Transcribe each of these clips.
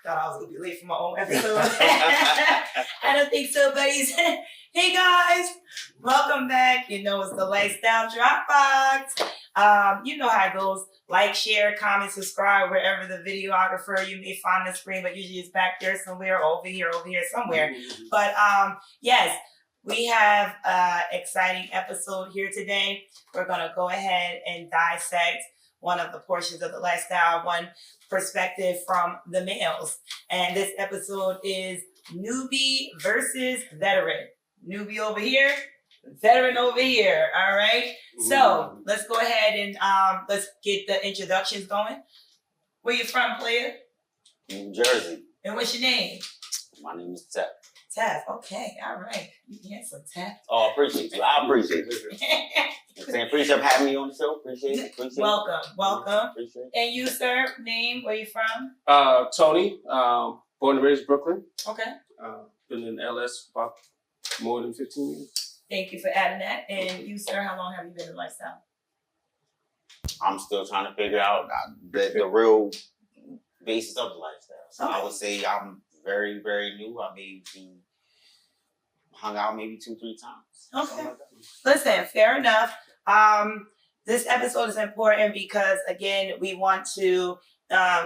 Thought I was gonna be late for my own episode. I don't think so, buddies. Hey guys, welcome back. You know it's the Lifestyle Dropbox. You know how it goes. Like, share, comment, subscribe wherever the videographer you may find the screen, but usually it's back there somewhere, over here, somewhere. But yes, we have an exciting episode here today. We're gonna go ahead and dissect one of the portions of the lifestyle, one perspective from the males. And this episode is newbie versus veteran. Newbie over here, veteran over here, all right? So let's go ahead and let's get the introductions going. Where you from, player? New Jersey. And what's your name? My name is Tef. Tef, okay, all right. You handsome, Tef. Oh, appreciate you. I appreciate it. Appreciate having me on the show. Appreciate it. Welcome. Appreciate it. And you, sir, name, where you from? Tony, born and raised Brooklyn. Okay. Been in LS about more than 15 years. Thank you for adding that. And you, sir, how long have you been in lifestyle? I'm still trying to figure out the real basis of the lifestyle. So Okay. I would say I'm very, very new. I maybe hung out maybe 2-3 times. Okay. Listen, fair enough. This episode is important because, again, we want to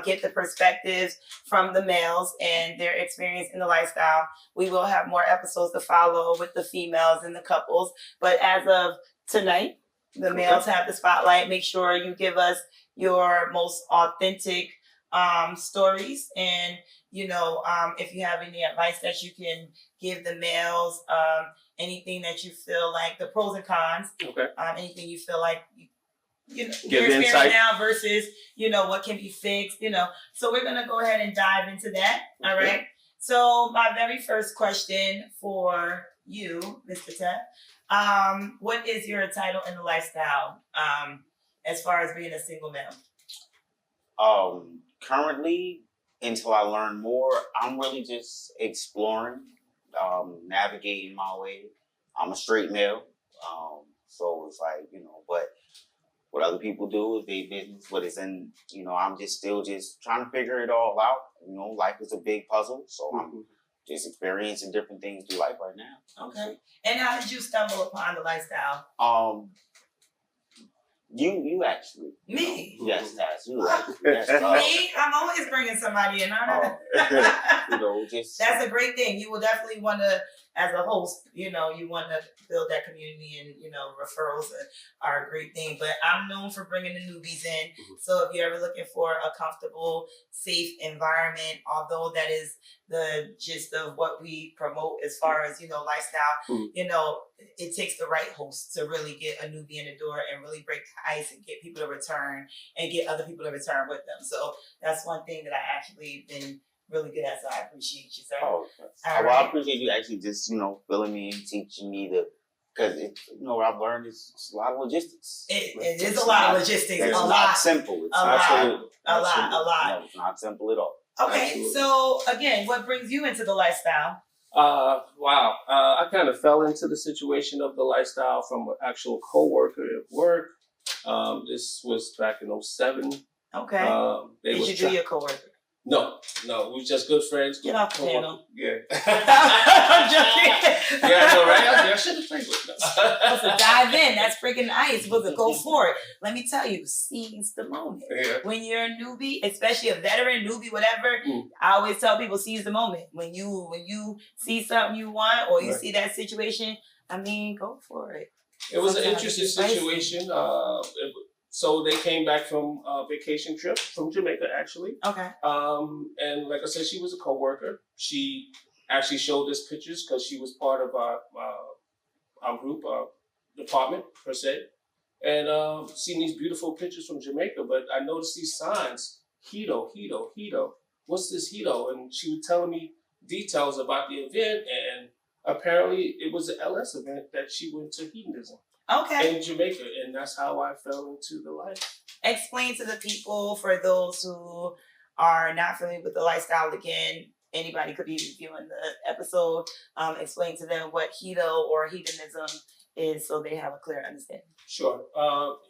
get the perspectives from the males and their experience in the lifestyle. We will have more episodes to follow with the females and the couples. But as of tonight, the males have the spotlight. Make sure you give us your most authentic stories. And, you know, if you have any advice that you can give the males, anything that you feel like the pros and cons, anything you feel like you know, your experience insight now versus, you know, what can be fixed, you know. So we're going to go ahead and dive into that. All right. So my very first question for you, Mr. Tef, what is your title in the lifestyle as far as being a single male? Currently, until I learn more, I'm really just exploring, navigating my way. I'm a straight male. So it's like, you know, but what other people do is their business, but it's in, you know, I'm just still just trying to figure it all out. You know, life is a big puzzle, so I'm just experiencing different things through life right now. Okay. And how did you stumble upon the lifestyle? You actually. Me? Yes, that's you. Actually. Yes, Me? I'm always bringing somebody in. you know, just That's a great thing. You will definitely want to, as a host, you know, you want to build that community, and, you know, referrals are a great thing. But I'm known for bringing the newbies in. So if you're ever looking for a comfortable, safe environment, although that is the gist of what we promote as far as, you know, lifestyle, you know, it takes the right host to really get a newbie in the door and really break the ice and get people to return and get other people to return with them. So that's one thing that I actually been really good at, so I appreciate you, sir. well, I appreciate you actually just, you know, filling me and teaching me because you know, what I've learned is it's a lot of logistics. It is a lot of logistics. It's a not lot. simple. It's A absolutely, lot. No, it's not simple at all. Okay, Absolutely. so again, what brings you into the lifestyle? Wow. I kind of fell into the situation of the lifestyle from an actual co-worker at work. This was back in 2007. Okay. Did you do your coworker? No, we were just good friends. Get off the panel. Yeah. I'm joking. Yeah, I know, right? I should have played with them. Supposed to dive in. That's breaking the ice. Supposed to go for it. Let me tell you, seize the moment. Yeah. When you're a newbie, especially a veteran, newbie, whatever, I always tell people, seize the moment. When you see something you want or you see that situation, I mean, go for it. It was an Sometimes interesting it's spicy. situation. So they came back from a vacation trip from Jamaica, actually. Okay. And like I said, she was a co-worker. She actually showed us pictures because she was part of our group, department per se. And seen these beautiful pictures from Jamaica, but I noticed these signs, Hito. What's this Hito? And she was telling me details about the event, and apparently it was an LS event that she went to hedonism. Okay. In Jamaica, and that's how I fell into the life. Explain to the people, for those who are not familiar with the lifestyle, again, anybody could be reviewing the episode, explain to them what Hito or hedonism is so they have a clear understanding. Sure.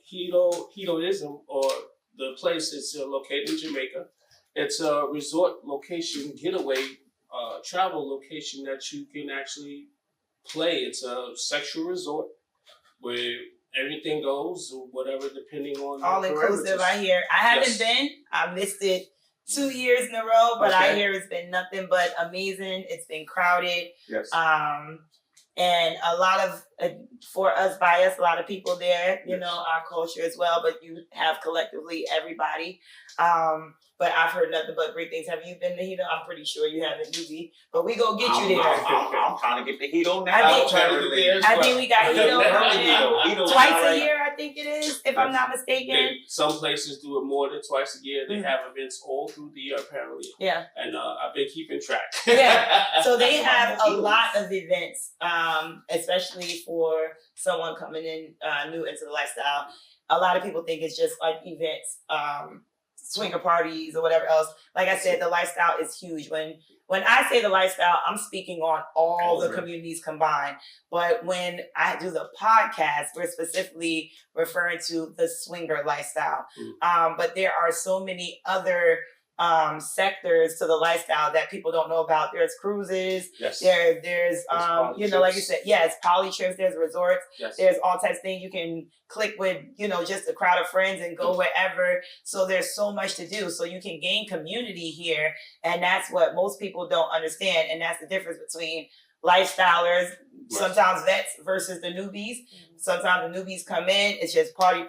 Hedonism, or the place, is located in Jamaica. It's a resort location, getaway, travel location that you can actually play. It's a sexual resort where everything goes, or whatever, depending on All your inclusive, parameters. I hear. I haven't Yes. been. I missed it 2 years in a row, but I Okay. hear it's been nothing but amazing. It's been crowded. Yes. And a lot of, for us, by us, a lot of people there, you know, our culture as well, but you have collectively everybody. But I've heard nothing but great things. Have you been to Hito? I'm pretty sure you haven't, Newbie. But we gonna get you there. I'm trying to get the Hito now. I think- trying to get there as well. I think we got Hito Hito's twice not a right. year, I think it is, if I'm not mistaken. Some places do it more than twice a year. They have events all through the year, apparently. Yeah. And I've been keeping track. Yeah. So they have a lot of events, especially for someone coming in new into the lifestyle. A lot of people think it's just like events, swinger parties or whatever else. Like I said, the lifestyle is huge. When I say the lifestyle, I'm speaking on all the communities combined. But when I do the podcast, we're specifically referring to the swinger lifestyle. But there are so many other sectors to the lifestyle that people don't know about. There's cruises. Yes. There's poly you know, like you trips. said, yes, poly trips. There's resorts. Yes. There's all types of things you can click with, you know, just a crowd of friends and go wherever. So there's so much to do. So you can gain community here. And that's what most people don't understand. And that's the difference between lifestylers, sometimes vets versus the newbies. Sometimes the newbies come in, it's just party,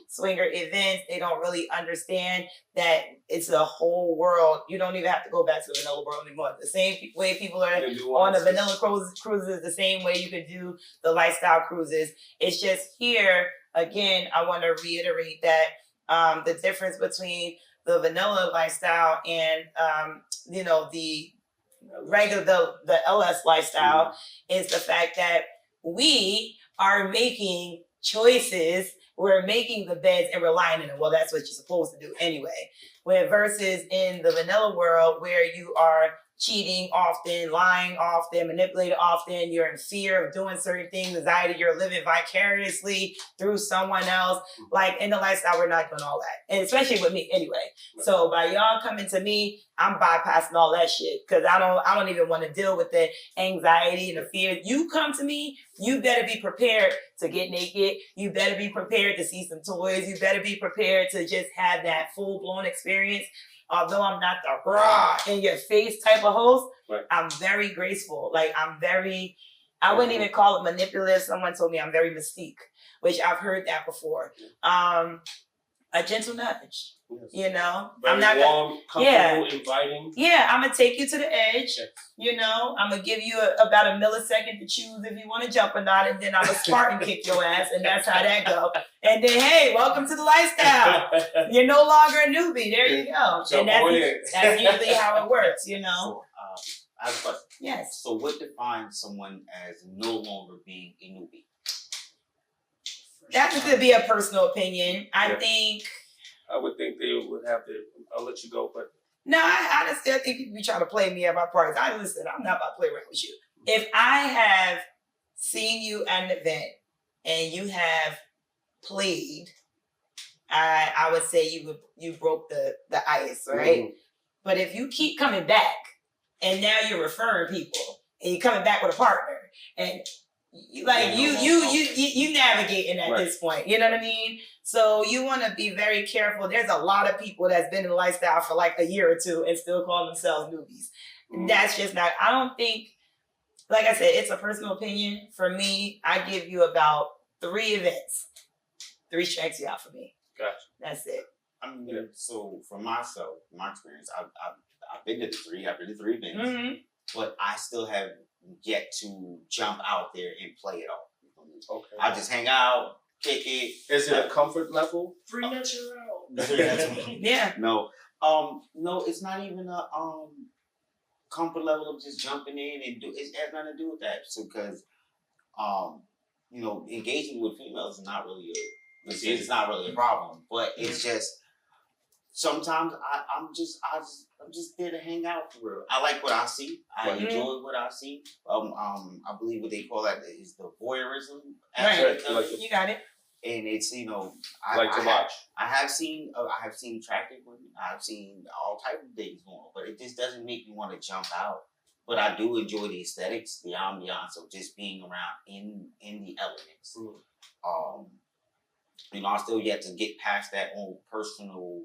swinger events. They don't really understand that it's a whole world. You don't even have to go back to the vanilla world anymore. The same way people are on the vanilla cruises, the same way you could do the lifestyle cruises. It's just here, again, I want to reiterate that the difference between the vanilla lifestyle and, you know, the regular, the LS lifestyle is the fact that we are making choices. We're making the beds and relying on them. Well, that's what you're supposed to do anyway. Where versus in the vanilla world where you are cheating often, lying often, manipulating often, you're in fear of doing certain things, anxiety, you're living vicariously through someone else. Like in the lifestyle, we're not doing all that. And especially with me anyway. So by y'all coming to me, I'm bypassing all that shit because I don't even want to deal with the anxiety and the fear. You come to me, you better be prepared to get naked. You better be prepared to see some toys. You better be prepared to just have that full-blown experience. Although I'm not the raw in your face type of host, I'm very graceful. Like I wouldn't even call it manipulative. Someone told me I'm very mystique, which I've heard that before. A gentle nudge, you know. Very I'm not warm, comfortable, inviting. Yeah, I'm gonna take you to the edge. You know, I'm gonna give you about a millisecond to choose if you want to jump or not, and then I'm gonna Spartan kick your ass, and that's how that go. And then, hey, welcome to the lifestyle. You're no longer a newbie. There you go. And that's usually how it works, you know. So, I have a question. Yes. So what defines someone as no longer being a newbie? That could be a personal opinion. I think. I would think they would have to. I'll let you go, but. No, I honestly, I think people be trying to play me at my parties. I'm not about to play around with you. If I have seen you at an event and you have played, I would say you broke the ice, right? But if you keep coming back and now you're referring people and you're coming back with a partner and you navigating at this point, you know what I mean? So you want to be very careful. There's a lot of people that's been in the lifestyle for like a year or two and still call themselves newbies. That's just not, I don't think, like I said, it's a personal opinion. For me, I give you about 3 events. 3 checks you out for me. Gotcha. That's it. I mean, so for myself, my experience, I've been to 3 events, but I still have yet to jump out there and play it all. Okay. I just hang out, kick it. Is it a comfort level? Free natural. Yeah. No, it's not even a comfort level of just jumping in and do. It has nothing to do with that. So because you know, engaging with females is not really it's not really a problem. But it's just sometimes I'm just there to hang out for real. I like what I see. I enjoy what I see. I believe what they call that is the voyeurism aspect. Right. You got it. and it's Like to watch. I have seen attractive women. I've seen all type of things going on, but it just doesn't make me want to jump out. But I do enjoy the aesthetics, the ambiance of just being around in the elements. I still yet to get past that own personal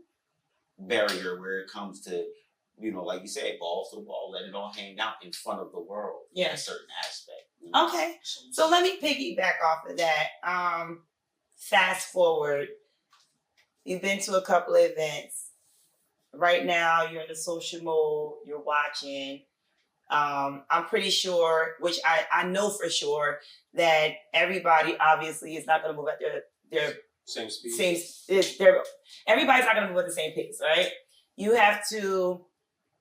barrier where it comes to, like you said, balls to the wall, let it all hang out in front of the world in a certain aspect. Okay, so let me piggyback off of that. Fast forward, you've been to a couple of events. Right now, you're in the social mode, you're watching. I'm pretty sure, which I know for sure, that everybody obviously is not going to move at their same speed. Everybody's not going to move at the same pace, right? You have to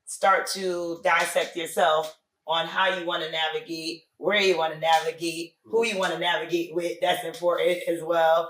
start to dissect yourself on how you want to navigate, where you want to navigate, who you want to navigate with. That's important as well.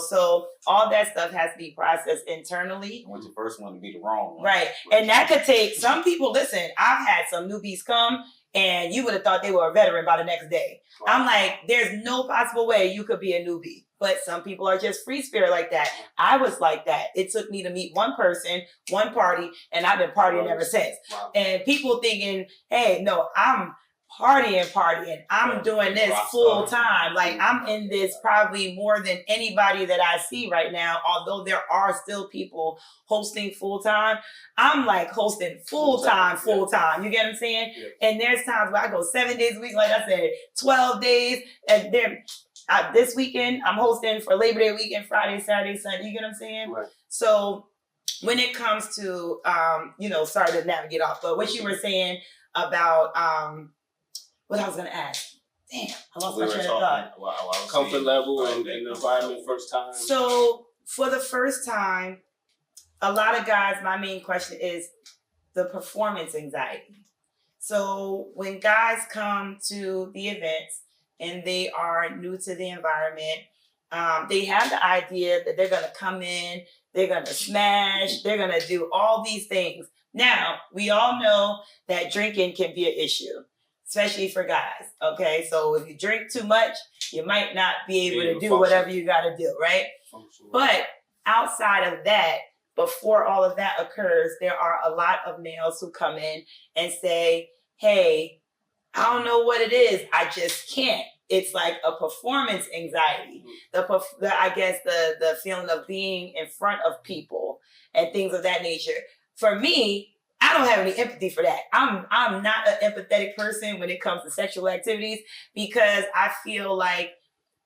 So all that stuff has to be processed internally. I want the first one to be the wrong one. Right. And that could take some people. Listen, I've had some newbies come and you would have thought they were a veteran by the next day. Wow. I'm like, there's no possible way you could be a newbie. But some people are just free spirit like that. I was like that. It took me to meet one person, one party, and I've been partying ever since. Wow. And people thinking, hey, no, I'm partying. I'm doing this full time. Like I'm in this probably more than anybody that I see right now. Although there are still people hosting full time, I'm like hosting full time. You get what I'm saying? Yeah. And there's times where I go 7 days a week, like I said, 12 days. And then this weekend I'm hosting for Labor Day weekend, Friday, Saturday, Sunday. You get what I'm saying? Right. So when it comes to sorry to navigate off, but what you were saying about what I was going to ask. Damn, I lost my train of thought. Comfort level and environment first time. So for the first time, a lot of guys, my main question is the performance anxiety. So when guys come to the events and they are new to the environment, they have the idea that they're going to come in, they're going to smash, they're going to do all these things. Now, we all know that drinking can be an issue, especially for guys, okay? So if you drink too much, you might not be able to do whatever you got to do, right? But outside of that, before all of that occurs, there are a lot of males who come in and say, hey, I don't know what it is. I just can't. It's like a performance anxiety. I guess the feeling of being in front of people and things of that nature. For me, I don't have any empathy for that. I'm not an empathetic person when it comes to sexual activities because I feel like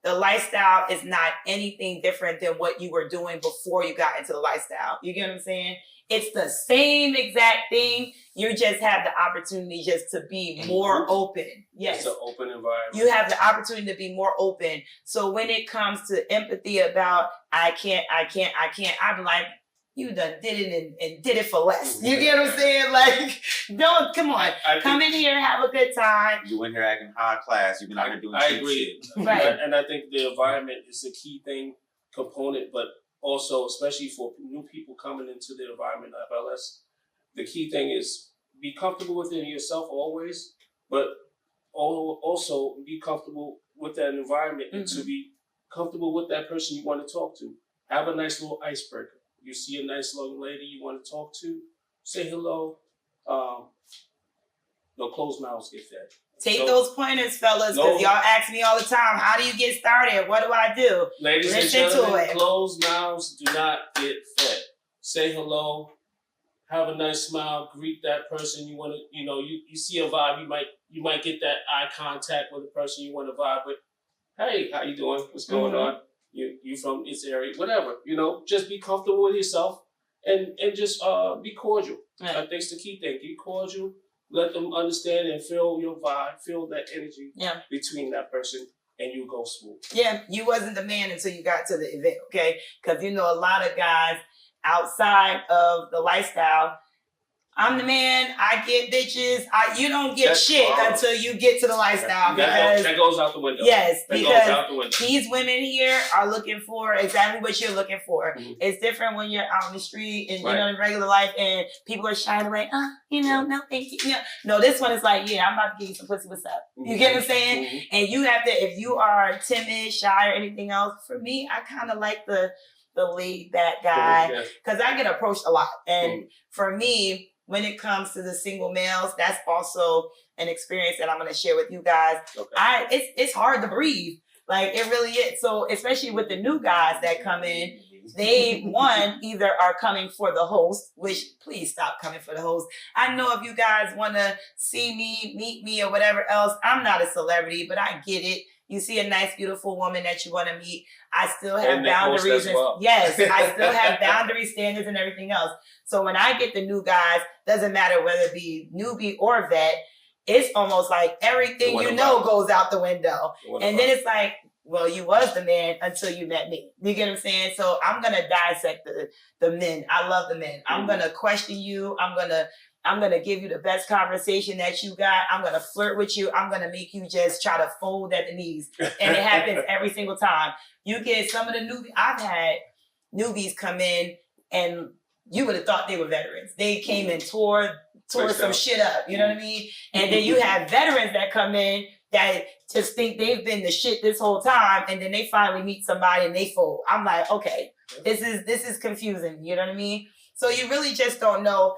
the lifestyle is not anything different than what you were doing before you got into the lifestyle. You get what I'm saying? It's the same exact thing. You just have the opportunity just to be more open. Yes. It's an open environment. You have the opportunity to be more open. So when it comes to empathy about I can't, I'm like, you done did it and did it for less. You get what I'm saying? Like, don't, come on. Come in here, have a good time. You in here acting high class. You've been out here doing I agree. Right. And I think the environment is a key component, but also, especially for new people coming into the environment of FLS, the key thing is be comfortable within yourself always, but also be comfortable with that environment and to be comfortable with that person you want to talk to. Have a nice little icebreaker. You see a nice young lady you want to talk to, say hello. No closed mouths get fed. Take those pointers, fellas, because y'all ask me all the time, how do you get started? What do I do? Ladies and gentlemen, closed mouths do not get fed. Say hello, have a nice smile, greet that person you want to, you see a vibe, you might get that eye contact with the person you want to vibe with. Hey, how you doing? What's going on? You from this area, whatever, just be comfortable with yourself and just be cordial. Right. I think it's the key thing. Be cordial, let them understand and feel your vibe, feel that energy between that person, and you go smooth. Yeah, you wasn't the man until you got to the event, okay? Because a lot of guys outside of the lifestyle, I'm the man. I get bitches. You don't get That's shit wrong. until you get to the lifestyle. Because That goes out the window. yes, That goes because out the window. these women here are looking for exactly what you're looking for. Mhm. It's different when you're out in the street and Right. you know in regular life and people are shying away. No, thank you. No, this one is like, yeah, I'm about to give you some pussy. What's up? You get what I'm saying? Mhm. And you have to, if you are timid, shy, or anything else. For me, I kind of like the laid back guy Yeah. because I get approached a lot, and Mhm. for me, when it comes to the single males, that's also an experience that I'm going to share with you guys. Okay. It's hard to breathe. Like, it really is. So especially with the new guys that come in, they either are coming for the host, which please stop coming for the host. I know if you guys want to see me, meet me, or whatever else, I'm not a celebrity, but I get it. You see a nice, beautiful woman that you want to meet. I still have And the host boundaries. as well. Yes, I still have boundary standards and everything else. So when I get the new guys, doesn't matter whether it be newbie or vet, it's almost like everything you know goes out the window. And then it's like, well, you was the man until you met me. You get what I'm saying? So I'm going to dissect the men. I love the men. I'm going to question you. I'm going to give you the best conversation that you got. I'm going to flirt with you. I'm going to make you just try to fold at the knees. And it happens every single time. You get some of the newbies. I've had newbies come in and you would have thought they were veterans. They came and tore some shit up. You know what I mean? And then you have veterans that come in that just think they've been the shit this whole time. And then they finally meet somebody and they fold. I'm like, okay, this is confusing. You know what I mean? So you really just don't know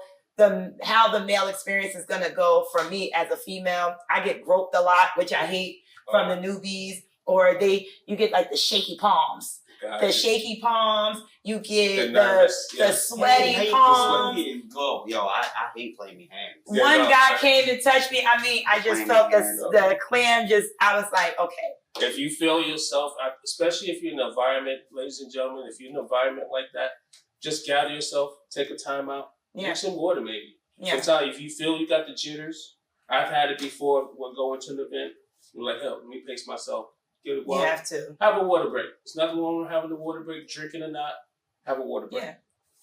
how the male experience is gonna go. For me as a female, I get groped a lot, which I hate from the newbies, or you get like the shaky palms. The shaky palms, you get the sweaty palms. Yo, I hate flaming hands. One guy came to touch me. I mean, I just felt the clam I was like, okay. If you feel yourself, especially if you're in an environment, ladies and gentlemen, if you're in an environment like that, just gather yourself, take a time out, drink some water maybe. Yeah. Sometimes if you feel you got the jitters, I've had it before when going to an event, I'm like, hell, let me pace myself. Get a water. You have to. Have a water break. It's nothing wrong with having a water break, drinking or not. Have a water break. Yeah.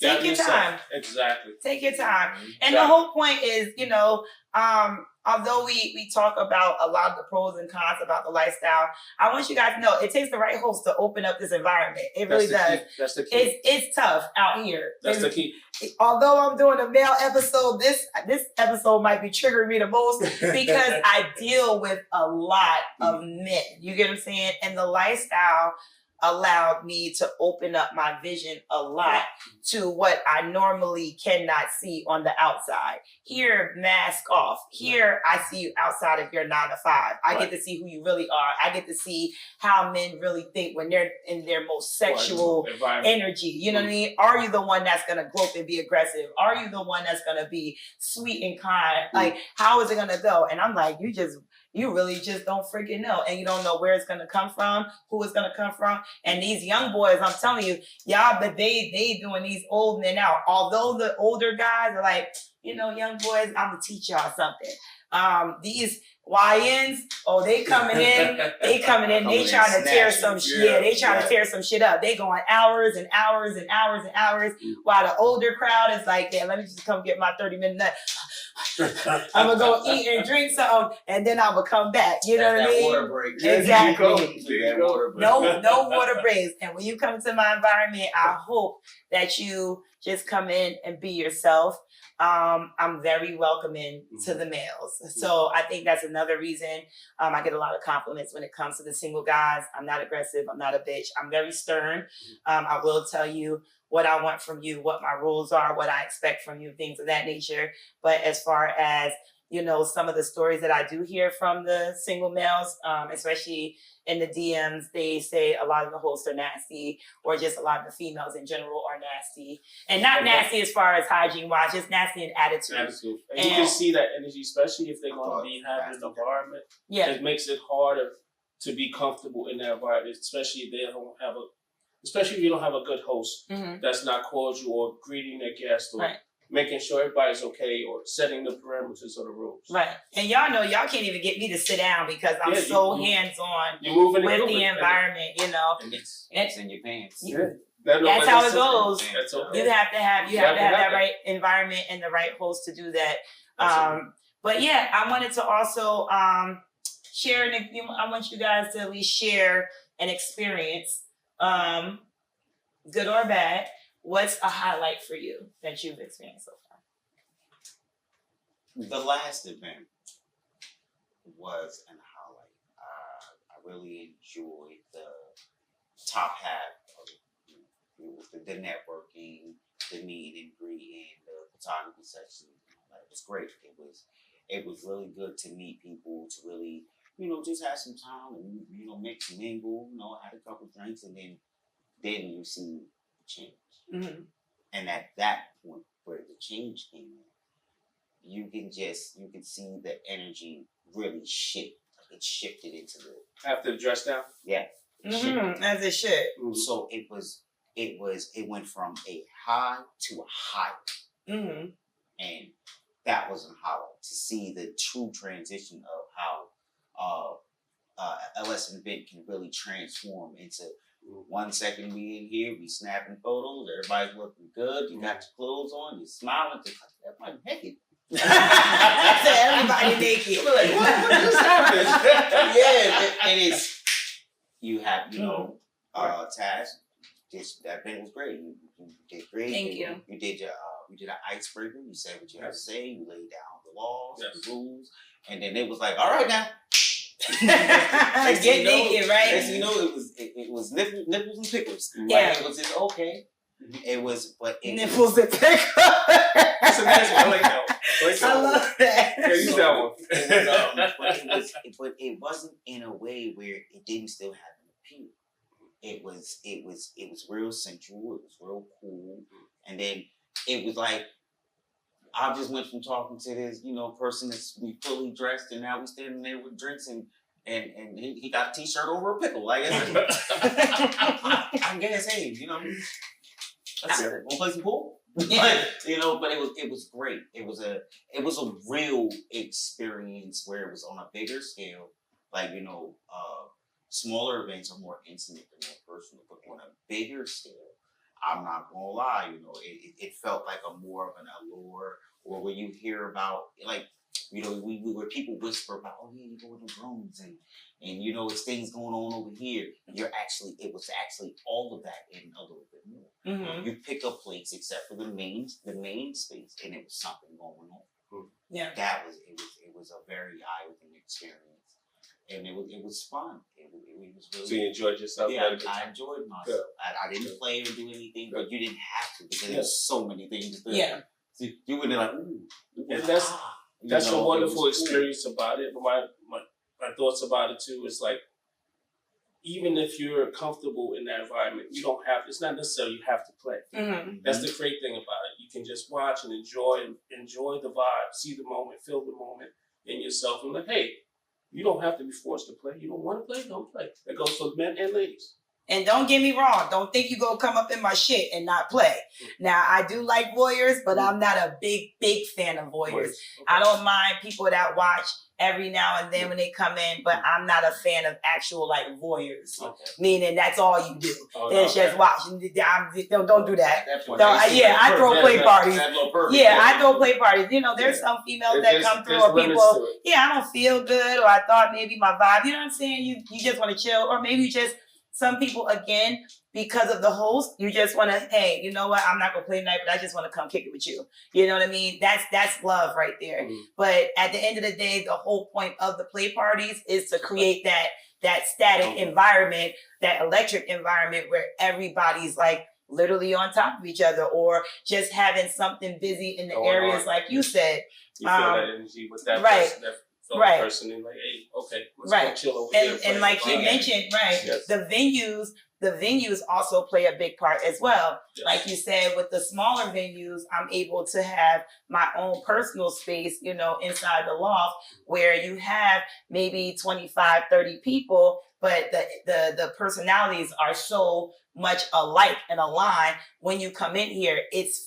Take your time. Exactly. Take your time. And the whole point is, although we talk about a lot of the pros and cons about the lifestyle, I want you guys to know it takes the right host to open up this environment. It really does. That's the key. It's tough out here. That's the key. Although I'm doing a male episode, this episode might be triggering me the most because I deal with a lot of men. You get what I'm saying? And the lifestyle allowed me to open up my vision a lot to what I normally cannot see on the outside. Here, mask off. Here, I see you outside of your 9 to 5. I get to see who you really are. I get to see how men really think when they're in their most sexual energy. You know what I mean? Are you the one that's going to grope and be aggressive? Are you the one that's going to be sweet and kind? Like, how is it going to go? And I'm like, you really just don't freaking know. And you don't know where it's going to come from, who it's going to come from. And these young boys, I'm telling you, but they doing these old men out. Although the older guys are like, young boys, I'm going to teach y'all something. These YNs, they coming in, they trying to tear some shit. They trying to tear some shit up. They going hours and hours and hours and hours, while the older crowd is like, let me just come get my 30-minute nut. I'm gonna go eat and drink something, and then I'm gonna come back. You know what I mean? Water break. Exactly. No No water breaks. And when you come into my environment, I hope that you just come in and be yourself. I'm very welcoming to the males. So I think that's another reason I get a lot of compliments when it comes to the single guys. I'm not aggressive. I'm not a bitch. I'm very stern. I will tell you what I want from you, what my rules are, what I expect from you, things of that nature. But as far as, some of the stories that I do hear from the single males, especially in the DMs, they say a lot of the hosts are nasty, or just a lot of the females in general are nasty. And not nasty as far as hygiene-wise, just nasty in attitude. And you can see that energy, especially if they're going to be having an environment. Yeah. It makes it harder to be comfortable in that environment, especially if you don't have a good host that's not cordial or greeting their guests or making sure everybody's okay or setting the parameters of the rules. Right. And y'all know y'all can't even get me to sit down because I'm hands-on with the environment, And it's in your pants. Yeah. That's how it goes. That's okay. You have to have that right environment and the right host to do that. But yeah, I wanted to also share. I want you guys to at least share an experience, good or bad. What's a highlight for you that you've experienced so far? The last event was an highlight. I really enjoyed the top half of it, the networking, the meet and greet, and the photography section. It was great. It was really good to meet people, to really, just have some time and, mix and mingle, had a couple drinks, and then you see the change. Mm-hmm. And at that point where the change came in, you can see the energy really shift. It shifted into the after the dress down. Yeah. Mm-hmm. As it should. Mm-hmm. So it went from a high to a high. Mm-hmm. And that was a highlight to see the true transition of how LS event can really transform into 1 second we in here, we snapping photos, everybody's looking good, you got your clothes on, you're smiling, just like everybody naked. Everybody naked. Like, what just happened? Yeah, and it's you have Taz. That event was great. You did great. Thank you. You did an icebreaker. You said what you had to say. You laid down the laws, the rules, and then it was like, all right now. Get naked, right? As you know, it was nipples and pickles. Yeah. Like, it was just okay. It was, nipples and pickles. That's amazing. I like that one. I love that. Yeah, use that one. But it wasn't in a way where it didn't still have an appeal. It was real sensual. It was real cool, and then it was like I just went from talking to this person that's fully dressed, and now we standing there with drinks and he got a t-shirt over a pickle. Like I guess, hey, that's it. Wanna play some pool? Yeah. But it was great. It was a real experience where it was on a bigger scale. Like smaller events are more intimate and more personal, but on a bigger scale, I'm not gonna lie, it felt like a more of an allure, or when you hear about where people whisper about, oh yeah, you go in the rooms and it's things going on over here. It was actually all of that and a little bit more. Mm-hmm. You pick up plates except for the main space, and it was something going on. Yeah, it was a very eye-opening experience. And it was fun. It was really. So you enjoyed yourself? Yeah, I enjoyed myself. I didn't play or do anything, but you didn't have to because there's so many things to do. Yeah. So you were there like, ooh. And that's a wonderful experience about it. But my thoughts about it too is like, even if you're comfortable in that environment, you don't have. It's not necessarily you have to play. Mm-hmm. That's the great thing about it. You can just watch and enjoy the vibe, see the moment, feel the moment in yourself, and like, hey. You don't have to be forced to play. You don't want to play, don't play. That goes for men and ladies. And don't get me wrong. Don't think you gonna come up in my shit and not play. Now, I do like voyeurs, but I'm not a big fan of voyeurs. Okay. I don't mind people that watch every now and then when they come in, but I'm not a fan of actual voyeurs. Okay. Meaning that's all you do. It's just watch. Don't do that. I throw play parties. I throw play parties. There's some females that come through or people, I don't feel good or I thought maybe my vibe, you know what I'm saying? You just want to chill, or maybe you just, some people, again, because of the host, you just want to, hey, you know what? I'm not going to play tonight, but I just want to come kick it with you. You know what I mean? That's love right there. Mm-hmm. But at the end of the day, the whole point of the play parties is to create that static environment, that electric environment where everybody's like literally on top of each other, or just having something busy in the areas like you said. You feel that energy with that person, that person, and like, hey, okay, let's go chill over here. And like you mentioned, yes. The venues also play a big part as well. Yes. Like you said, with the smaller venues, I'm able to have my own personal space, inside the loft, where you have maybe 25, 30 people, but the personalities are so much alike and aligned. When you come in here, it's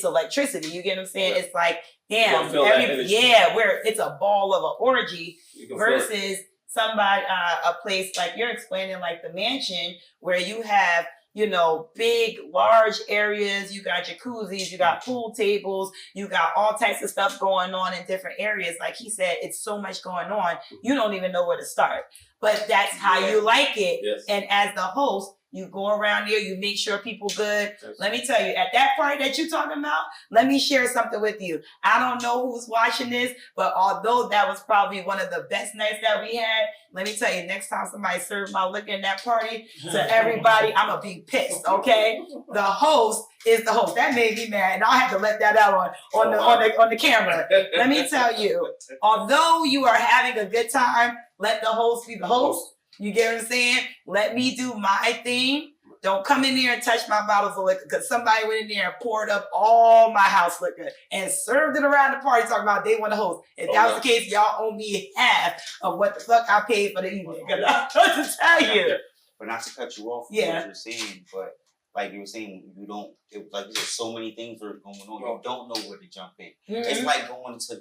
electricity. You get what I'm saying? Right. It's like, damn, it's a ball of an orgy versus somebody, a place like you're explaining, like the mansion, where you have you know, big, large areas. You got jacuzzis, you got pool tables, you got all types of stuff going on in different areas. Like he said, it's so much going on, you don't even know where to start. But that's how you like it. Yes. And as the host, you go around there, you make sure people good. Yes. Let me tell you, at that party that you're talking about, let me share something with you. I don't know who's watching this, but although that was probably one of the best nights that we had, let me tell you, next time somebody serves my liquor in that party to everybody, I'm gonna be pissed, okay? The host is the host. That made me mad, and I'll have to let that out on the camera. Let me tell you, although you are having a good time, let the host be the host. You get what I'm saying? Let me do my thing. Don't come in there and touch my bottles of liquor, because somebody went in there and poured up all my house liquor and served it around the party talking about they want to host. If that was the case, y'all owe me half of what the fuck I paid for the evening. Because I'm trying to tell you. But not to cut you off from Yeah. what you're saying, but like you were saying, you don't, like you said, so many things are going on. You don't know where to jump in. It's like going to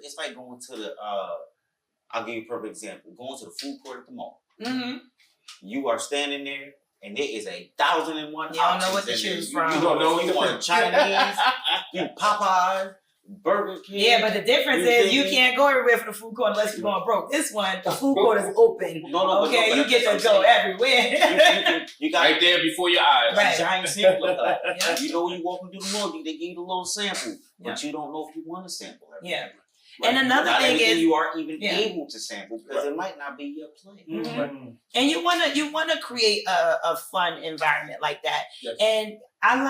the, I'll give you a perfect example. Going to the food court at the mall. Mm-hmm. You are standing there, and there is 1,001 You don't know what to choose from. You don't know if you want Chinese, you Popeyes, Burger King. Yeah, but the difference is you can't go everywhere for the food court unless you're going broke. This one, the food court is open. Okay, you get to go everywhere. You got right there before your eyes. Right. giant sample of that. Yeah. You know when you walk into the mall, they give you the little sample, but you don't know if you want to sample everything. Yeah. And another Not thing everything is you are even able to sample because it might not be your play. Mm-hmm. And you wanna create a fun environment like that. Yes. And I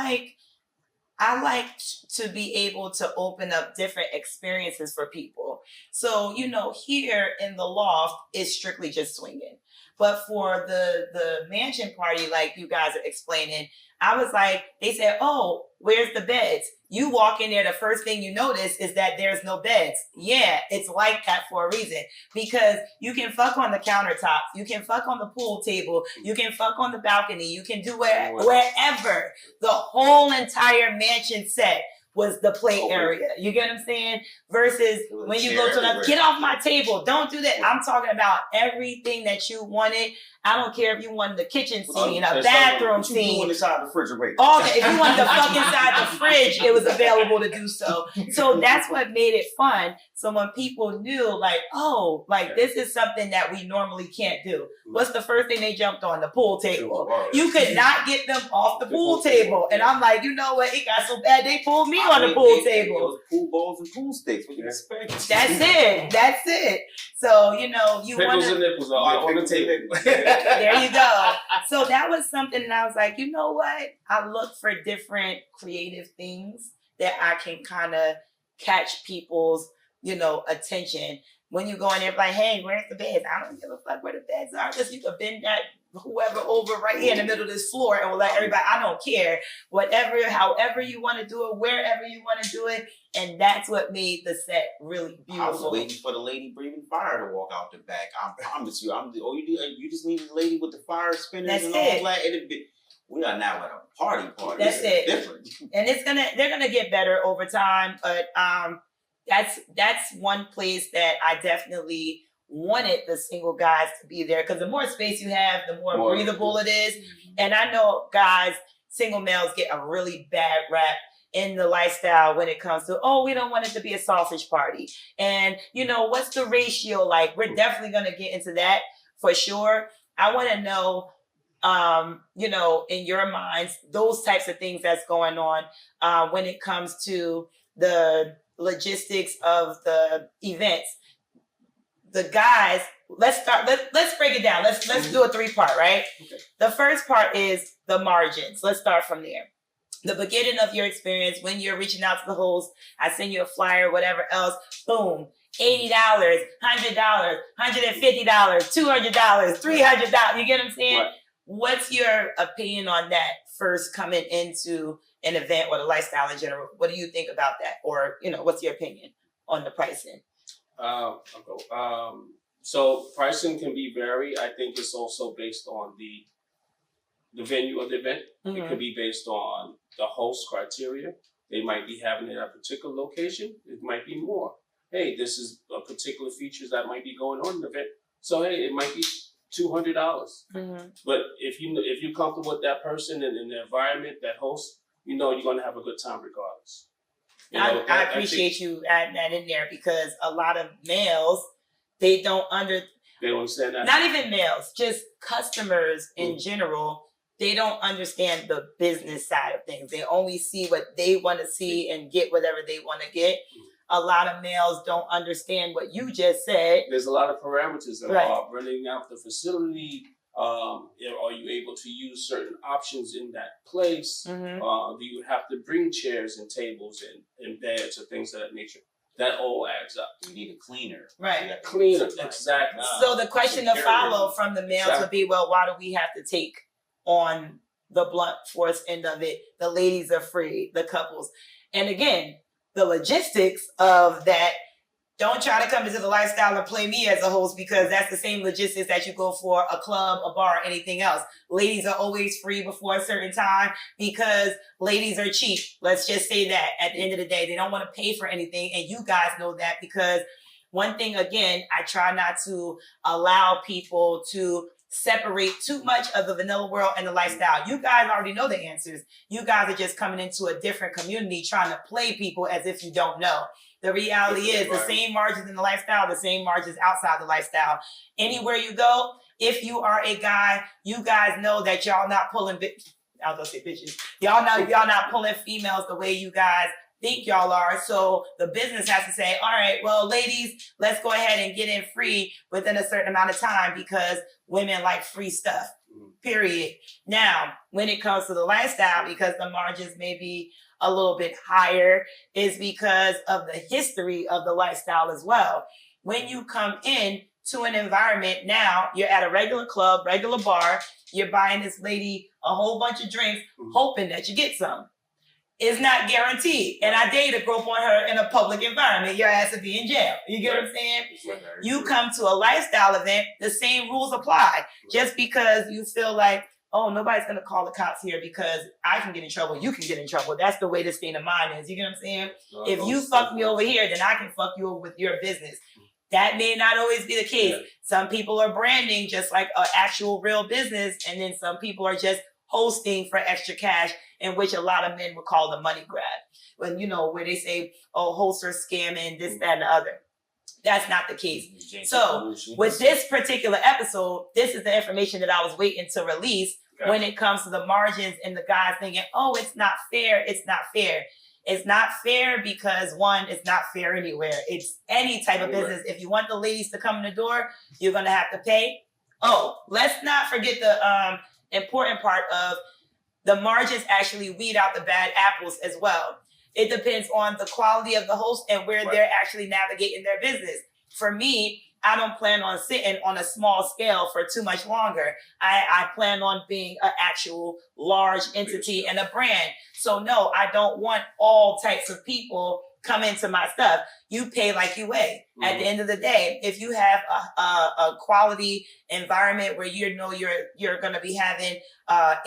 like to be able to open up different experiences for people. So, you know, here in the loft, it's strictly just swinging. But for the mansion party, like you guys are explaining, I was like, they said, oh, where's the beds? You walk in there, the first thing you notice is that there's no beds. Yeah, it's like that for a reason. Because you can fuck on the countertops, you can fuck on the pool table, you can fuck on the balcony, you can do wherever. The whole entire mansion set was the play area. You get what I'm saying? Versus when you go to get off my table, don't do that. I'm talking about everything that you wanted. I don't care if you wanted the kitchen scene, a bathroom scene. All that. If you wanted to fuck inside the fridge, it was available to do so. So that's what made it fun. So when people knew, like, oh, like this is something that we normally can't do. What's the first thing they jumped on? The pool table. You could not get them off the pool table. And I'm like, you know what? It got so bad they pulled me on the pool table. It was pool balls and pool sticks. What you expect? That's it. That's it. So, you know, you want Pickles and nipples are on the table. There you go. So that was something that I was like, you know what? I look for different creative things that I can kind of catch people's, you know, attention. When you go in there like, hey, where's the beds? I don't give a fuck where the beds are. Just you can bend that whoever over right here in the middle of this floor and we'll let everybody, I don't care. Whatever, however you want to do it, wherever you want to do it. And that's what made the set really beautiful. I was waiting for the lady breathing fire to walk out the back. I promise you. You just need a lady with the fire spinners That's and it. all that. We are now at a party. That's it. Different. And they're gonna get better over time. But that's one place that I definitely wanted the single guys to be there, because the more space you have, the more breathable it is. And I know guys, single males get a really bad rap in the lifestyle when it comes to, oh, we don't want it to be a sausage party. And, you know, what's the ratio like? We're definitely going to get into that for sure. I want to know, you know, in your minds, those types of things that's going on when it comes to the logistics of the events. The guys, let's break it down. Let's do a 3-part, right? Okay. The first part is the margins. Let's start from there. The beginning of your experience when you're reaching out to the host, I send you a flyer, whatever else, boom, $80, $100, $150, $200, $300. You get what I'm saying? Right. What's your opinion on that first coming into an event or the lifestyle in general? What do you think about that? Or, you know, what's your opinion on the pricing? I'll go. So pricing can be varied. I think it's also based on the venue of the event. Mm-hmm. It could be based on the host criteria. They might be having it at a particular location. It might be more. Hey, this is a particular features that might be going on in the event. So hey, it might be $200. Mm-hmm. But if you're comfortable with that person and in the environment, that host, you know you're gonna have a good time regardless. You know, I appreciate you adding that in there because a lot of males, they don't understand that. not even males, just customers in general, they don't understand the business side of things. They only see what they want to see and get whatever they want to get. A lot of males don't understand what you just said. There's a lot of parameters involved. Right. Renting out the facility. Are you able to use certain options in that place? Mm-hmm. Do you have to bring chairs and tables and beds or things of that nature? That all adds up. You need a cleaner. Right. Cleaner, exactly. So the question to follow from the males would be, well, why do we have to take on the blunt force end of it? The ladies are free, the couples. And again, the logistics of that, don't try to come into the lifestyle and play me as a host because that's the same logistics that you go for a club, a bar, anything else. Ladies are always free before a certain time because ladies are cheap. Let's just say that at the end of the day, they don't want to pay for anything. And you guys know that because one thing, again, I try not to allow people to separate too much of the vanilla world and the lifestyle. You guys already know the answers. You guys are just coming into a different community trying to play people as if you don't know. The reality is the same margins in the lifestyle, the same margins outside the lifestyle. Anywhere you go, if you are a guy, you guys know that y'all not pulling I was gonna say bitches. Y'all know y'all not pulling females the way you guys think y'all are. So the business has to say, all right, well, ladies, let's go ahead and get in free within a certain amount of time because women like free stuff, period. Now, when it comes to the lifestyle, because the margins may be a little bit higher, is because of the history of the lifestyle as well. When you come in to an environment, now you're at a regular club, regular bar, you're buying this lady a whole bunch of drinks, hoping that you get some. It's not guaranteed. And I dare you to grope on her in a public environment. Your ass would be in jail. You get what I'm saying? You come to a lifestyle event, the same rules apply. Just because you feel like, oh, nobody's going to call the cops here because I can get in trouble, you can get in trouble. That's the way the state of mind is. You get what I'm saying? If you fuck me over here, then I can fuck you over with your business. That may not always be the case. Some people are branding just like an actual real business, and then some people are just hosting for extra cash, in which a lot of men would call the money grab. When, you know, where they say, oh, hosts are scamming, this, that, and the other. That's not the case. So with this particular episode, this is the information that I was waiting to release when it comes to the margins and the guys thinking, oh, it's not fair. It's not fair. It's not fair because, one, it's not fair anywhere. It's any type of business. If you want the ladies to come in the door, you're going to have to pay. Oh, let's not forget the important part of the margins actually weed out the bad apples as well. It depends on the quality of the host and where they're actually navigating their business. For me, I don't plan on sitting on a small scale for too much longer. I plan on being an actual large entity and a brand. So no, I don't want all types of people come into my stuff. You pay like you weigh. At the end of the day, if you have a quality environment where you know you're going to be having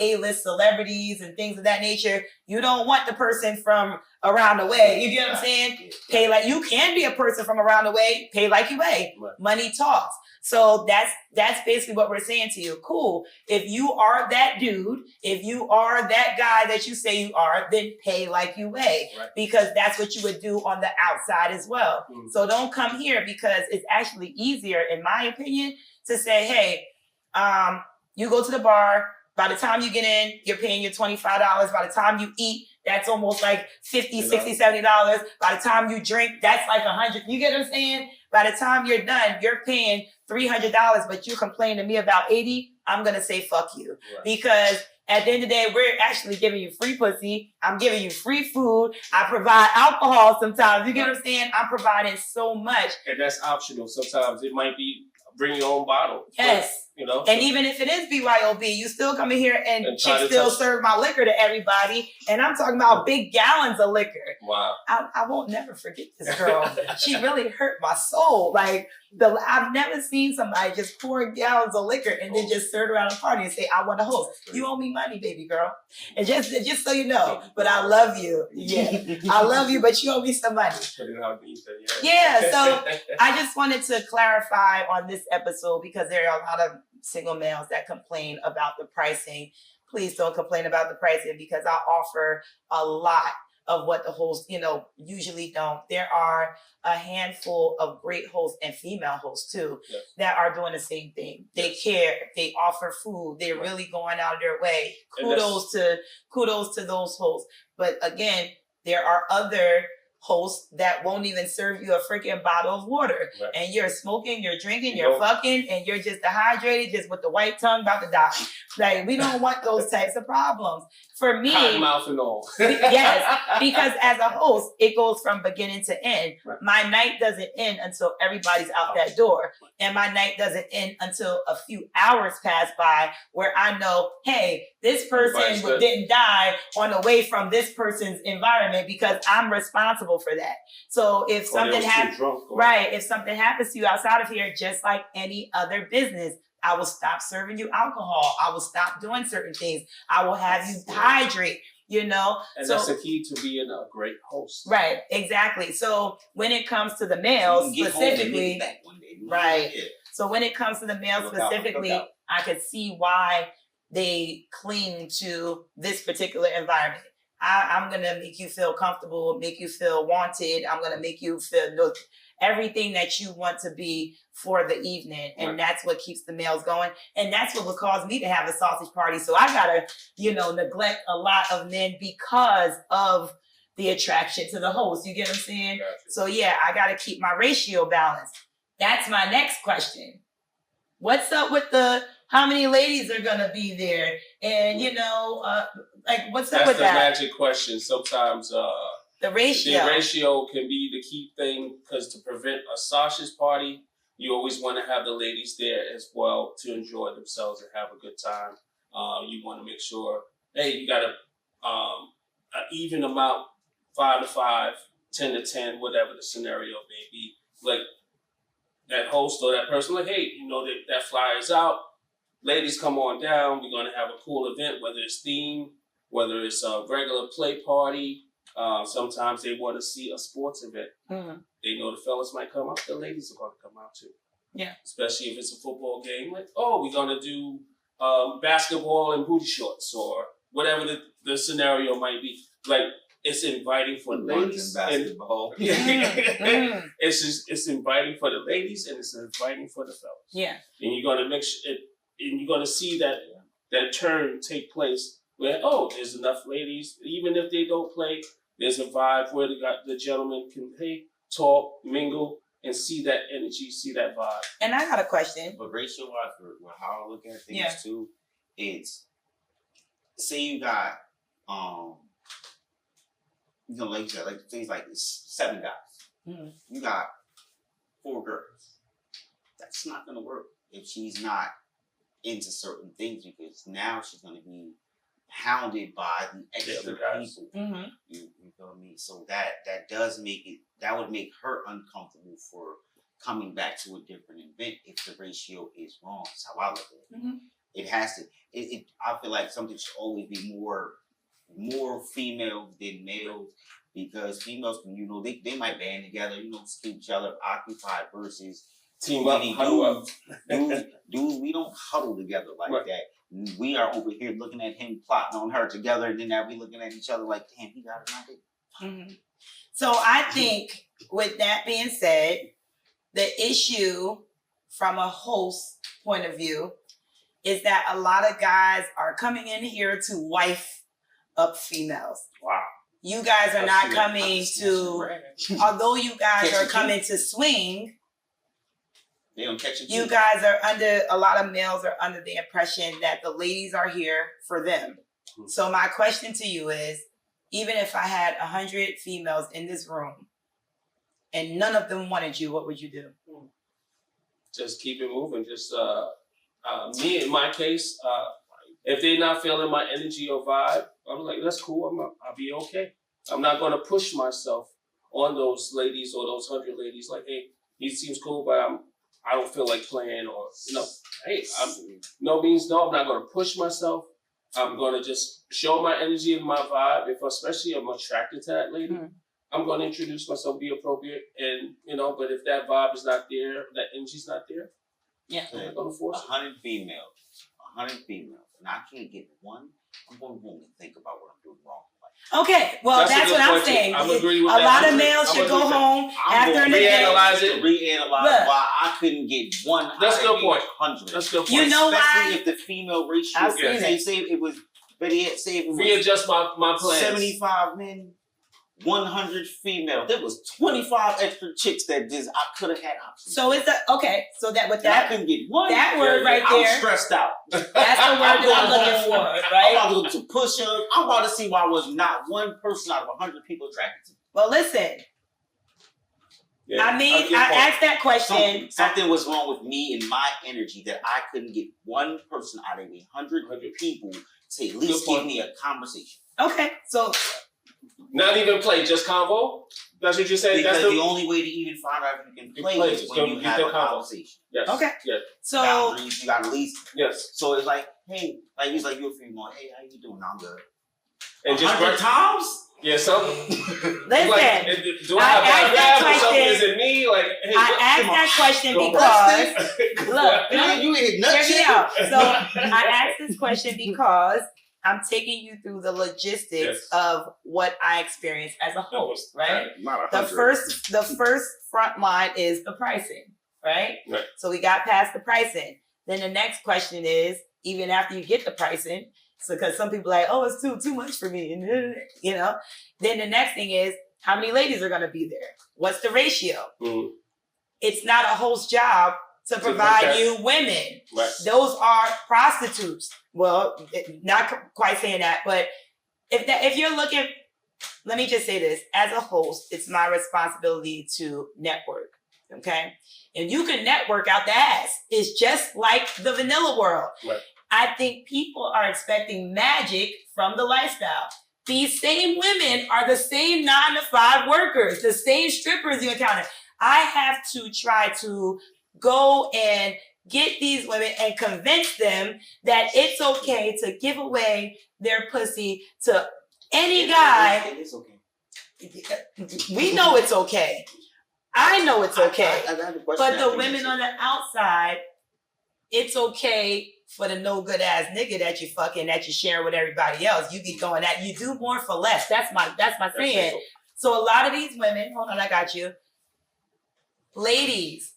A-list celebrities and things of that nature, you don't want the person from around the way. You get what I'm saying? Pay like you can be a person from around the way. Pay like you weigh. Money talks. So that's basically what we're saying to you. Cool. If you are that dude, if you are that guy that you say you are, then pay like you weigh, because that's what you would do on the outside as well. So don't come here, because it's actually easier, in my opinion, to say, hey, you go to the bar. By the time you get in, you're paying your $25. By the time you eat, that's almost like $50, $60, $70. By the time you drink, that's like $100. You get what I'm saying? By the time you're done, you're paying $300, but you complain to me about $80. I'm going to say, fuck you. Because at the end of the day, we're actually giving you free pussy. I'm giving you free food. I provide alcohol sometimes. You get what I'm saying? I'm providing so much. And that's optional. Sometimes it might be bring your own bottle. Yes. But, you know. And even if it is BYOB, you still come in here and chicks still serve my liquor to everybody. And I'm talking about big gallons of liquor. Wow. I won't never forget this girl. She really hurt my soul. Like, I've never seen somebody just pour gallons of liquor and then just serve around a party and say, I want to host. You owe me money, baby girl. And just so you know, but I love you. Yeah. I love you, but you owe me some money. Yeah, so I just wanted to clarify on this episode, because there are a lot of single males that complain about the pricing, please don't complain about the pricing, because I offer a lot of what the hosts, usually don't. There are a handful of great hosts and female hosts too, Yes. that are doing the same thing. They Yes. care, they offer food, they're Right. really going out of their way. And Kudos to those hosts. But again, there are other hosts that won't even serve you a freaking bottle of water. Right. And you're smoking, you're drinking, You you're go- fucking, and you're just dehydrated, just with the white tongue about to die. Like, we don't want those types of problems. For me, Cotton mouth and all. yes, because as a host, it goes from beginning to end. Right. My night doesn't end until everybody's out that door. And my night doesn't end until a few hours pass by where I know, hey, this person Everybody's good. didn't die on the way from this person's environment, because I'm responsible for that. So if Or they something was too happens, drunk or- right, if something happens to you outside of here, just like any other business, I will stop serving you alcohol. I will stop doing certain things. I will have you hydrate, And so, that's the key to being a great host. right, exactly. So when it comes to the You males can get home and make specifically, it back one day. right. Yeah. so when it comes to the males Look out, specifically, look out. I could see why they cling to this particular environment. I'm gonna make you feel comfortable, make you feel wanted. I'm gonna make you feel everything that you want to be for the evening. And Right. that's what keeps the males going. And that's what would cause me to have a sausage party. So I gotta, neglect a lot of men because of the attraction to the host. You get what I'm saying? Gotcha. So yeah, I gotta keep my ratio balanced. That's my next question. What's up with how many ladies are gonna be there? And what's up That's with the that? magic question. Sometimes The ratio. the ratio can be the key thing, because to prevent a sausage party, you always want to have the ladies there as well to enjoy themselves and have a good time. You want to make sure, hey, you got an even amount, 5 to 5, 10 to 10, whatever the scenario may be. Like that host or that person, like, hey, that flyer is out. Ladies, come on down. We're going to have a cool event, whether it's themed, whether it's a regular play party. Sometimes they want to see a sports event. Mhm. They know the fellas might come out. The ladies are going to come out too. Yeah. Especially if it's a football game. Like, we're going to do basketball and booty shorts or whatever the scenario might be. Like, it's inviting for the ladies. Basketball. Mm. It's inviting for the ladies and it's inviting for the fellas. Yeah. And you're going to make sure and you're going to see that turn take place where, there's enough ladies, even if they don't play, there's a vibe where the gentleman can, talk, mingle, and see that energy, see that vibe. And I got a question. But ratio wise, for how I look at things Yeah. too, it's say you got like you said, like things like 7 guys. Mhm. You got 4 girls. That's not gonna work if she's not into certain things, because now she's gonna be hounded by the extra other guys. people. Mm-hmm. You feel me? So that does make it, that would make her uncomfortable for coming back to a different event if the ratio is wrong. That's how I look at it. Mhm. It has to. I feel like something should always be more females than males, because females can, they might band together, keep each other occupied, versus Team up, huddle up. dudes, we don't huddle together like Right. that. We are over here looking at him plotting on her together, and then now we looking at each other like, damn, he got an idea. Mm-hmm. So I think, with that being said, the issue from a host point of view is that a lot of guys are coming in here to wife up females. Wow. You guys are not coming to, although you guys Catch are a coming to swing, They don't catch it. you guys are a lot of males are under the impression that the ladies are here for them. Mhm. So my question to you is, even if I had 100 females in this room and none of them wanted you, what would you do? Just keep it moving. Just me, in my case, if they're not feeling my energy or vibe, I'm like, that's cool. I'll be okay. I'm not going to push myself on those ladies or those 100 ladies. Like, hey, he seems cool, but I don't feel like playing, or hey, no means no. I'm not going to push myself. I'm going to just show my energy and my vibe. Especially I'm attracted to that lady, I'm going to introduce myself, be appropriate, and but if that vibe is not there, that energy's not there, Yeah. I'm not gonna force it. 100 females, and I can't get one. I'm going home and think about what I'm doing wrong. Okay, well, that's a good what I'm point, too. saying. I'm agreeing with a that. lot of males should go home after an event. Reanalyze it. Reanalyze why I couldn't get one. That's a good point. 100. That's a good point. You know Especially why? if the female ratio. I've seen it. Say it was. Better yet, say it was. Readjust my plans. 75 men, 100 female. There was 25 extra chicks that just I could have had options. So it's okay. So that with And I that couldn't get one. that word right I'm there. stressed out. That's the word that I'm looking for, right? I'm about to push up. I'm about to see why was not one person out of 100 people attracted to me. Well, listen. Yeah, I mean, I asked that question. Something was wrong with me and my energy that I couldn't get one person out of 100 people to at least give me a conversation. Okay, so not even play, just convo. That's what you're saying. Because That's the only way to even find out if you can play is when you have a conversation. Yes. okay. Yes. So Boundaries, you got at least. Yes. So it's like, hey, like he's like, you're a female. Hey, how you doing? I'm good. And just 100 times? Yeah, something. listen. Like, do I have that something? Is it me? Like, hey, I asked that question because look, You ain't nut check me shit. out. So I asked this question because I'm taking you through the logistics of what I experienced as a host, right? Not The first front line is the pricing, right? Right. So we got past the pricing. Then the next question is, even after you get the pricing, so because some people are like, oh, it's too much for me, and you know. Then the next thing is, how many ladies are gonna be there? What's the ratio? Mm. It's not a host job to provide you women. Right. Those are prostitutes. Well, not quite saying that, but if you're looking, let me just say this: as a host, it's my responsibility to network. Okay, and you can network out the ass. It's just like the vanilla world. Right. I think people are expecting magic from the lifestyle. These same women are the same 9-to-5 workers, the same strippers you encounter. I have to try to go and get these women and convince them that it's okay to give away their pussy to any guy. It's okay. We know it's okay. I know it's okay. I got a question But the after women this. on the outside, it's okay for the no good ass nigga that you fucking, that you share with everybody else. You be going that, you do more for less. That's my saying. So a lot of these women, hold on, I got you. Ladies,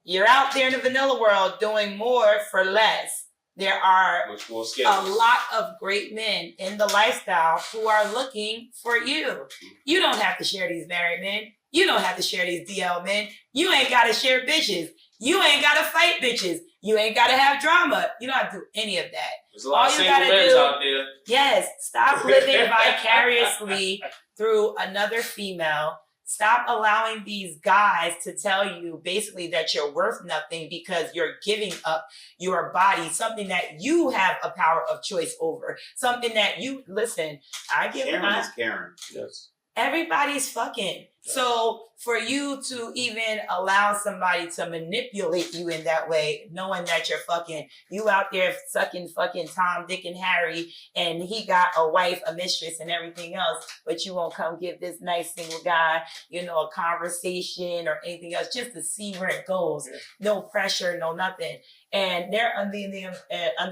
you're out there in the vanilla world doing more for less. There are a lot of great men in the lifestyle who are looking for you. You don't have to share these married men. You don't have to share these DL men. You ain't got to share bitches. You ain't got to fight bitches. You ain't got to have drama. You don't have to do any of that. There's a lot of All you single gotta men do- out there. Yes, stop living vicariously through another female. Stop allowing these guys to tell you basically that you're worth nothing because you're giving up your body, something that you have a power of choice over, something that you, listen, I give Karen is Karen. Yes. everybody's fucking. So for you to even allow somebody to manipulate you in that way, knowing that you're fucking, you out there sucking fucking Tom, Dick, and Harry, and he got a wife, a mistress, and everything else, but you won't come give this nice single guy, a conversation or anything else, just to see where it goes. Yeah. No pressure, no nothing. And they're under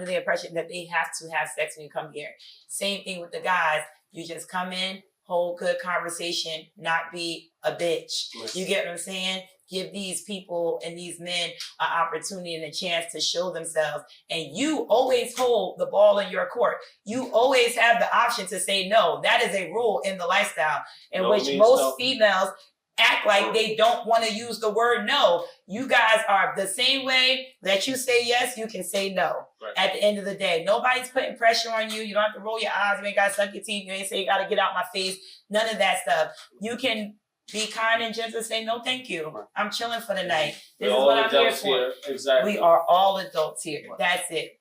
the impression that they have to have sex when you come here. Same thing with the guys. You just come in, hold good conversation, not be a bitch. Yes. You get what I'm saying? Give these people and these men an opportunity and a chance to show themselves. And you always hold the ball in your court. You always have the option to say no. That is a rule in the lifestyle in which most females act like they don't want to use the word no. You guys are the same way that you say yes, you can say no. Right. At the end of the day, nobody's putting pressure on you. You don't have to roll your eyes. You ain't got to suck your teeth. You ain't say you got to get out my face. None of that stuff. You can be kind and gentle and say, no, thank you. I'm chilling for the night. This is what I'm here for. Here. Exactly. We are all adults here. That's it.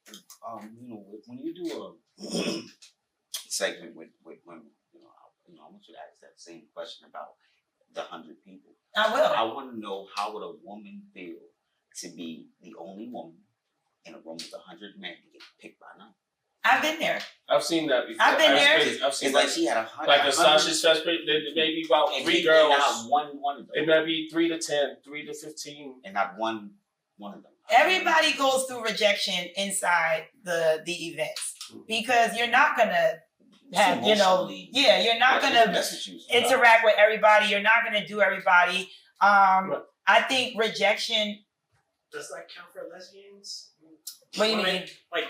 When you do a segment with women, I want you to ask that same question about the 100 people. I will. I want to know, how would a woman feel to be the only woman in a room with 100 men to get picked by none? I've been there. I've seen that before. I've been there. I've seen it's like she had 100. Like a sausage fest, maybe about 3 girls. Not one of them. It might be 3 to 10, 3 to 15. And not one of them. Everybody goes through rejection inside the events because you're not gonna have, you're not gonna interact with everybody. You're not gonna do everybody. I think rejection. Does that count for lesbians? What do you mean? Like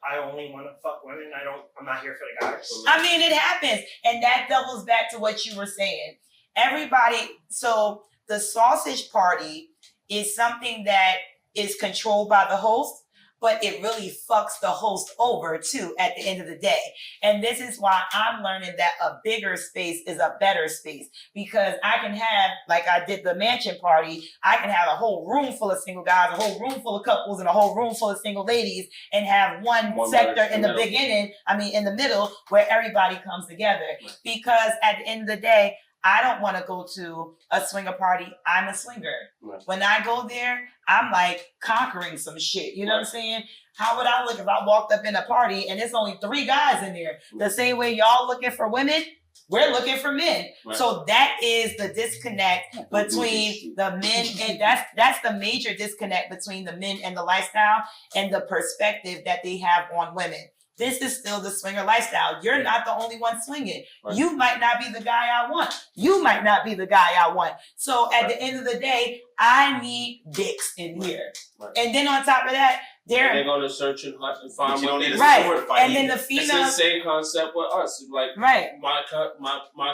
I only want to fuck women. I'm not here for the guys. I mean, it happens, and that doubles back to what you were saying. Everybody. So the sausage party is something that is controlled by the host, but it really fucks the host over too at the end of the day. And this is why I'm learning that a bigger space is a better space, because I can have, like I did the mansion party, I can have a whole room full of single guys, a whole room full of couples, and a whole room full of single ladies, and have one sector in the beginning, in the middle, where everybody comes together. Because at the end of the day, I don't want to go to a swinger party. I'm a swinger. Right. When I go there, I'm like conquering some shit. You know what I'm saying? How would I look if I walked up in a party and there's only 3 guys in there? The same way y'all looking for women, we're looking for men. Right. So that is the disconnect between the men, and that's the major disconnect between the men and the lifestyle and the perspective that they have on women. This is still the swinger lifestyle. You're not the only one swinging. Right. You might not be the guy I want. You might not be the guy I want. So at the end of the day, I need dicks in here. Right. And then on top of that, they're going to search and hunt and find women. Right. And then the female. It's the same concept with us. Like, my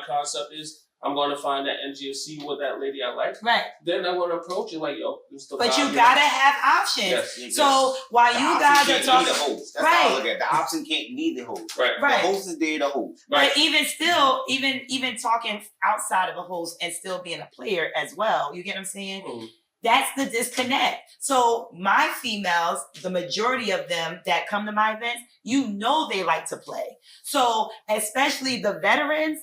concept is, I'm going to find that NGFC with that lady I like. Right. Then I want to approach it like, yo, this the But you got to have options. Yes, so while you guys are talking. The host. That's how I look at it. The option can't need the host. Right. The host is there, the host. Right. But even still, even talking outside of a host and still being a player as well. You get what I'm saying? Mm-hmm. That's the disconnect. So my females, the majority of them that come to my events, they like to play. So especially the veterans,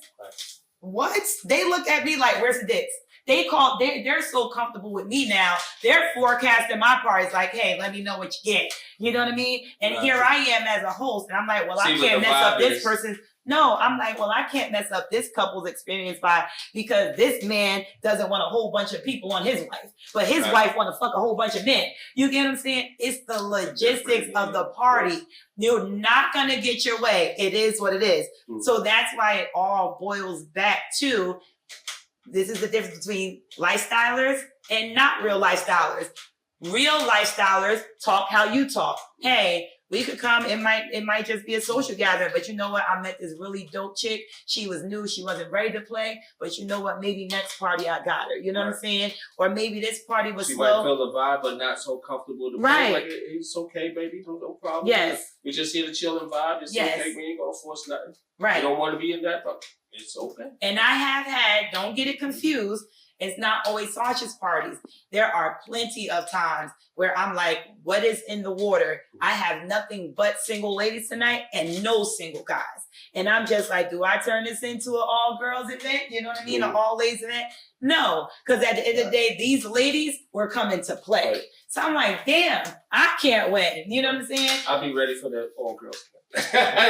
what? They look at me like, where's the dicks? They're so comfortable with me now. They're forecasting my parties like, hey, let me know what you get. You know what I mean? And here I am as a host, and I'm like, well, I can't mess up this person's. No, I'm like, well, I can't mess up this couple's experience because this man doesn't want a whole bunch of people on his wife, but his wife want to fuck a whole bunch of men. You get what I'm saying? It's the logistics of the party. You're not going to get your way. It is what it is. Mm-hmm. So that's why it all boils back to, this is the difference between lifestylers and not real lifestylers. Real lifestylers talk how you talk. Hey, we could come, it might just be a social gathering, but you know what? I met this really dope chick. She was new, she wasn't ready to play, but you know what? Maybe next party I got her. You know what I'm saying? Or maybe this party was slow. She might feel the vibe, but not so comfortable to play. Like, it's okay, baby, no problem. Yes. We just here to chill and vibe. It's okay, we ain't gonna force nothing. Right. You don't want to be in that, but it's okay. And I have had, don't get it confused, it's not always sausage parties. There are plenty of times where I'm like, what is in the water? I have nothing but single ladies tonight and no single guys. And I'm just like, do I turn this into an all-girls event? You know what I mean? An all-ladies event? No, because at the end of the day, these ladies were coming to play. Right. So I'm like, damn, I can't win. You know what I'm saying? I'll be ready for the all-girls event.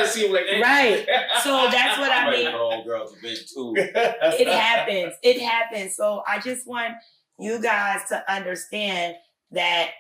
See, like, right. So that's what I mean. All girls event too. It happens. It happens. So I just want you guys to understand that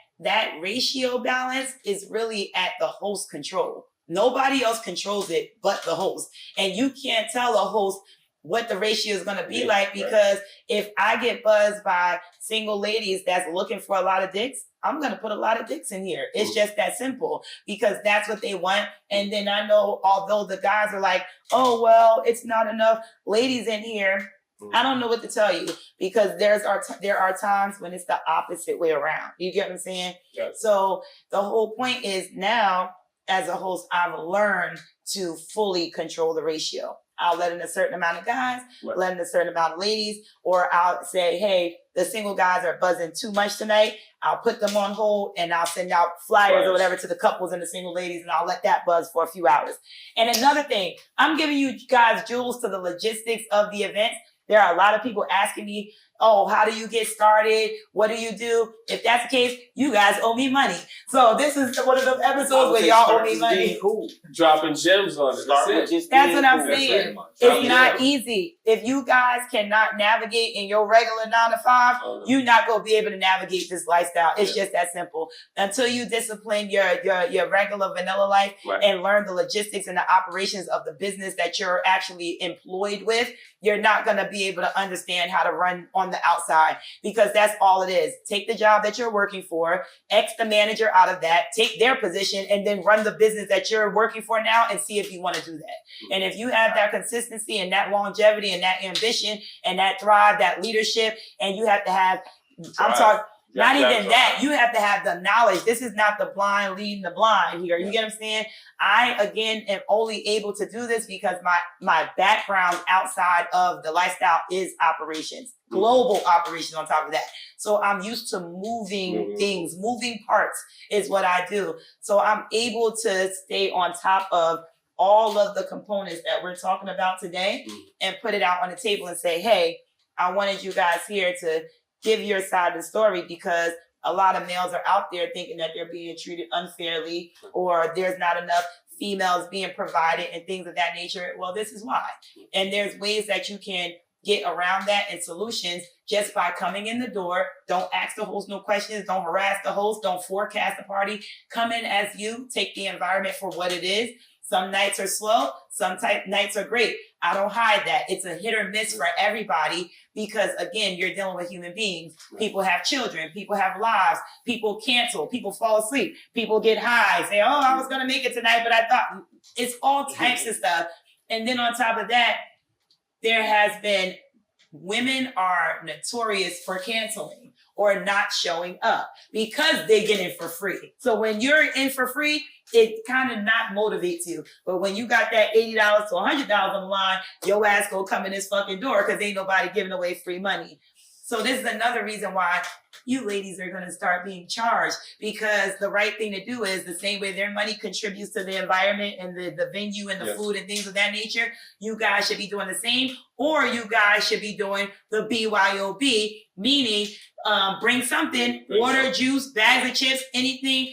ratio balance is really at the host control. Nobody else controls it but the host. And you can't tell a host what the ratio is going to be like, because if I get buzzed by single ladies that's looking for a lot of dicks, I'm going to put a lot of dicks in here. It's just that simple, because that's what they want. And then I know, although the guys are like, oh, well, it's not enough ladies in here, I don't know what to tell you, because there are times when it's the opposite way around. You get what I'm saying? Yes. So the whole point is, now as a host, I've learned to fully control the ratio. I'll let in a certain amount of guys, let in a certain amount of ladies, or I'll say, hey, the single guys are buzzing too much tonight. I'll put them on hold and I'll send out flyers or whatever to the couples and the single ladies, and I'll let that buzz for a few hours. And another thing, I'm giving you guys jewels to the logistics of the event. There are a lot of people asking me, oh, how do you get started? What do you do? If that's the case, you guys owe me money. So this is one of those episodes where y'all owe me money. Cool. Dropping gems on it. That's what I'm saying. It's not Yeah. easy. If you guys cannot navigate in your regular 9 to 5, you're not gonna be able to navigate this lifestyle. It's just that simple. Until you discipline your regular vanilla life and learn the logistics and the operations of the business that you're actually employed with, you're not gonna be able to understand how to run on the outside, because that's all it is. Take the job that you're working for, X the manager out of that, take their position, and then run the business that you're working for now and see if you want to do that. And if you have that consistency and that longevity and that ambition and that thrive, that leadership, and you have to have, I'm talking, not even that, you have to have the knowledge. This is not the blind leading the blind here. You get what I'm saying? I, again, am only able to do this because my background outside of the lifestyle is operations, global operations on top of that. So I'm used to moving things, moving parts is what I do. So I'm able to stay on top of all of the components that we're talking about today and put it out on the table and say, hey, I wanted you guys here to give your side of the story, because a lot of males are out there thinking that they're being treated unfairly or there's not enough females being provided and things of that nature. Well, this is why. And there's ways that you can get around that and solutions just by coming in the door. Don't ask the host no questions. Don't harass the host. Don't forecast the party. Come in as you. Take the environment for what it is. Some nights are slow. Some nights are great. I don't hide that. It's a hit or miss for everybody because, again, you're dealing with human beings. People have children. People have lives. People cancel. People fall asleep. People get high. Say, oh, I was going to make it tonight, but I thought it's all types of stuff. And then on top of that, there has been, women are notorious for canceling or not showing up because they get in for free. So when you're in for free, it kind of not motivates you. But when you got that $80 to $100 on the line, your ass go come in this fucking door because ain't nobody giving away free money. So this is another reason why you ladies are going to start being charged, because the right thing to do is the same way their money contributes to the environment and the venue and the food and things of that nature, you guys should be doing the same, or you guys should be doing the BYOB, meaning bring something, water, juice, bags of chips, anything,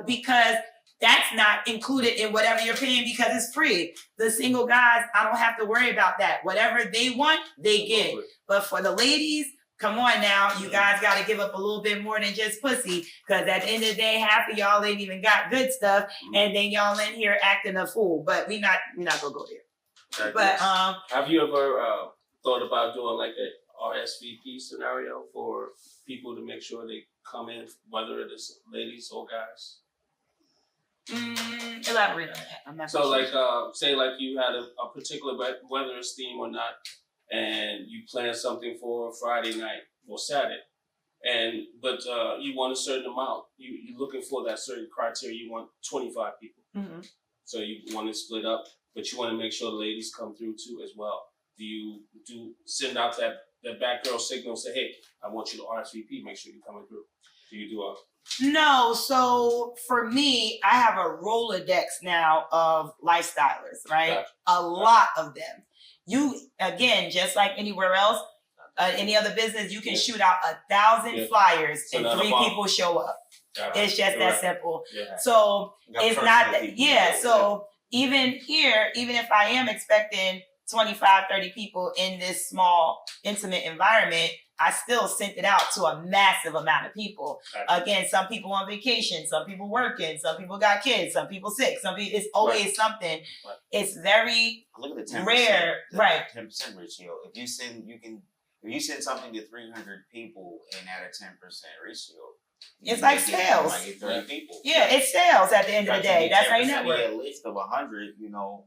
because that's not included in whatever you're paying because it's free. The single guys, I don't have to worry about that. Whatever they want, they get. But for the ladies, come on now, you guys got to give up a little bit more than just pussy, because at the end of the day, half of y'all ain't even got good stuff, and then y'all in here acting a fool. But we're not gonna go there. But have you ever thought about doing like a RSVP scenario for people to make sure they come in, whether it is ladies or guys? Elaborate on that. I'm not so like say like you had a particular whether it's theme or not, and you plan something for Friday night or Saturday, but you want a certain amount, you're looking for that certain criteria, you want 25 people, so you want to split up, but you want to make sure the ladies come through too as well. Do you send out that back girl signal, say, hey, I want you to RSVP, make sure you're coming through? Do you do a No, so for me, I have a Rolodex now of lifestylers, right? Gotcha. A lot of them. You, again, just like anywhere else, any other business, you can shoot out 1,000 flyers and 3 people show up. It's just that simple. So it's not that, so even here, even if I am expecting 25, 30 people in this small, intimate environment, I still sent it out to a massive amount of people. Again, some people on vacation, some people working, some people got kids, some people sick, it's always something. It's very look at the 10%, rare, right? 10% ratio. If you send something to 300 people and at a 10% ratio, it's like sales. Like 30 people. Yeah, it's sales at the end of the day. That's how you network. A list of 100,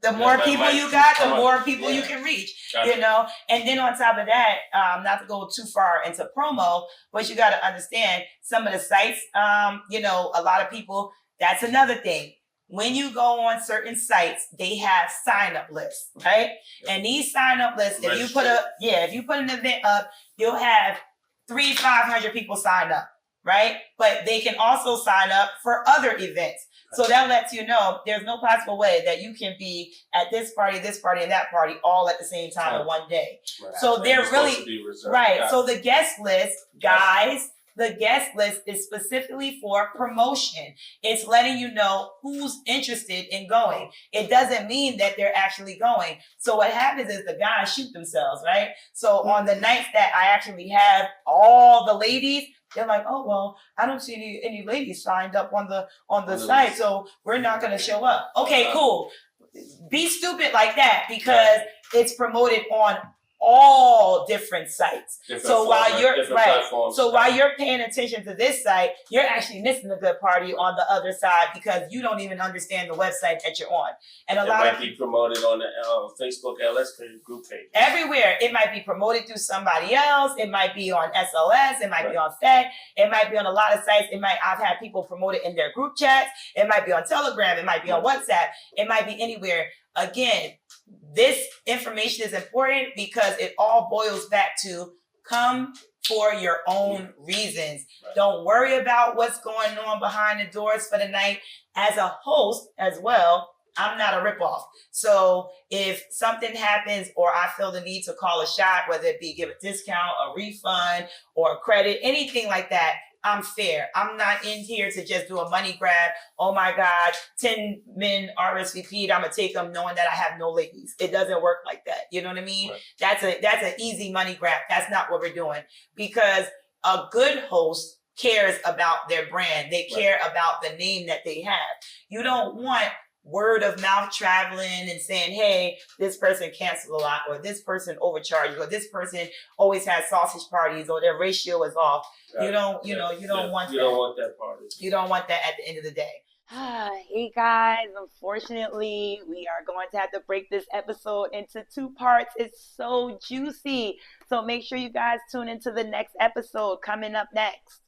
The more people you got, the more people you can reach, And then on top of that, not to go too far into promo, but you got to understand some of the sites, a lot of people, that's another thing. When you go on certain sites, they have sign-up lists, right? And these sign-up lists, if you put an event up, you'll have 300-500 people sign up. Right? But they can also sign up for other events. So that lets you know there's no possible way that you can be at this party, and that party all at the same time in one day. Right. So they're It's really supposed to be reserved. right. Yeah. So the guest list, guys, the guest list is specifically for promotion. It's letting you know who's interested in going. It doesn't mean that they're actually going. So what happens is the guys shoot themselves, right? So on the nights that I actually have all the ladies, they're like, oh well, I don't see any ladies signed up on the site, so we're not gonna show up. Okay, cool. Be stupid like that because it's promoted on all different sites. So while you're while you're paying attention to this site, you're actually missing the good party on the other side because you don't even understand the website that you're on. And it might be promoted on the Facebook LS page, group page. Everywhere. It might be promoted through somebody else. It might be on SLS. It might be on FED. It might be on a lot of sites. I've had people promote it in their group chats. It might be on Telegram. It might be on WhatsApp. It might be anywhere. Again, this information is important because it all boils back to come for your own reasons. Right. Don't worry about what's going on behind the doors for the night. As a host as well, I'm not a ripoff. So if something happens or I feel the need to call a shot, whether it be give a discount, a refund, or a credit, anything like that, I'm fair. I'm not in here to just do a money grab. Oh my God, 10 men RSVP'd. I'm gonna take them knowing that I have no ladies. It doesn't work like that. You know what I mean? Right. That's an easy money grab. That's not what we're doing because a good host cares about their brand. They care about the name that they have. You don't want word of mouth traveling and saying, hey, this person canceled a lot, or this person overcharged, or this person always has sausage parties, or their ratio is off. Yeah. You don't want that. You don't want that party. You don't want that at the end of the day. Hey guys, unfortunately, we are going to have to break this episode into 2 parts. It's so juicy. So make sure you guys tune into the next episode coming up next.